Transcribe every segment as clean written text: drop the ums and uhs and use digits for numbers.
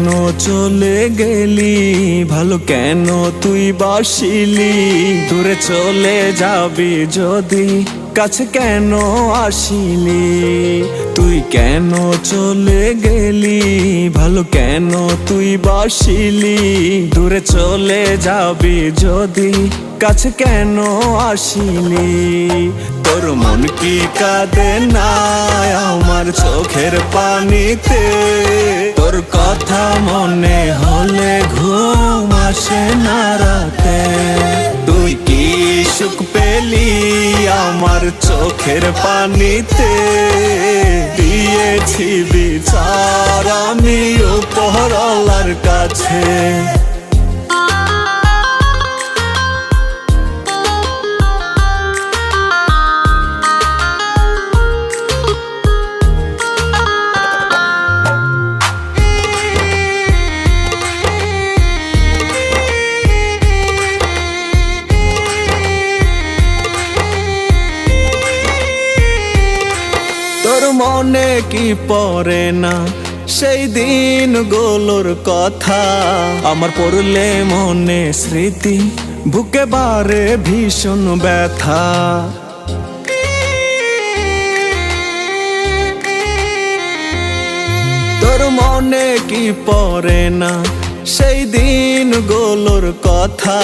কেন চলে গেলি, ভালো কেন তুই বাসিলি, দূরে চলে যাবি যদি কাছে কেন আসিলি। তুই কেন চলে গেলি, ভালো কেন তুই বাসিলি, দূরে চলে যাবি যদি কাছে কেন আসিলি। তোর মন কি কাঁদে না আমার চোখের পানিতে, তোর কথা মনে হলে ঘুম আসে না রাতে। তুই কি সুখ পেলি আমার চোখের পানিতে, দিয়েছি বিচার আমি উপরওয়ালার কাছে। তোর মনে কি পড়ে না সেই দিনগুলোর কথা, আমার পড়লে মনে স্মৃতি বুকে বারে ভীষণ ব্যথা। তোর মনে কি পড়ে না সেই দিনগুলোর কথা,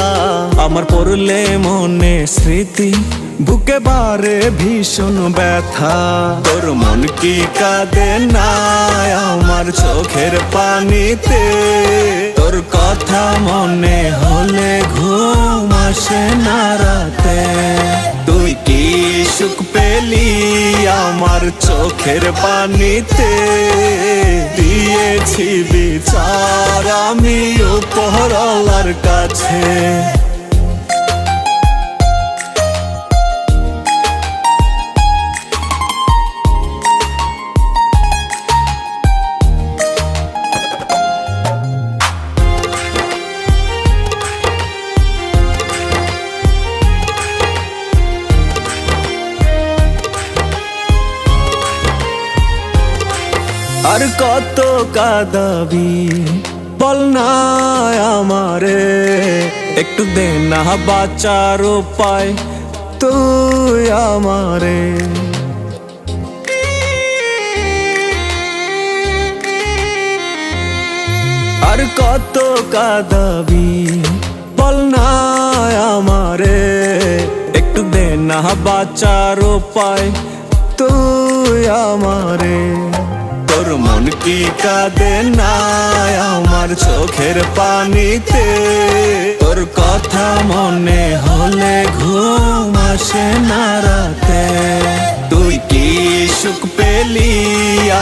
আমার পড়লে মনে স্মৃতি বুকে বারে ভীষণ ব্যথা। তোর মন কি কাঁদে না আমার চোখের পানিতে, তোর কথা মনে হলে ঘুম আসে না রাতে। তুই কি সুখ পেলি আমার চোখের পানিতে, দিয়েছি বিচার আমি উপরওয়ালার কাছে। আর কত কাঁদাবি বল না আমারে, একটু দে না বাঁচার উপায় তুই আমারে। আর কত কাঁদাবি বল না আমারে, একটু দে না বাঁচার উপায় তুই আমারে। তোর মন কি কাঁদে না আমার চোখের পানিতে, তোর কথা মনে হলে ঘুম আসে না রাতে। তুই কি সুখ পেলি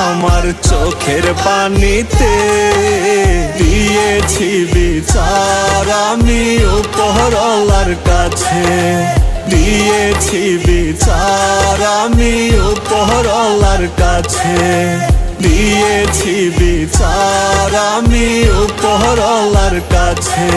আমার চোখের পানিতে, দিয়েছি বিচার আমি উপরওয়ালার কাছে। দিয়েছি বিচার আমি উপরওয়ালার কাছে, দিয়েছি বিচার আমি উপরওয়ালার কাছে।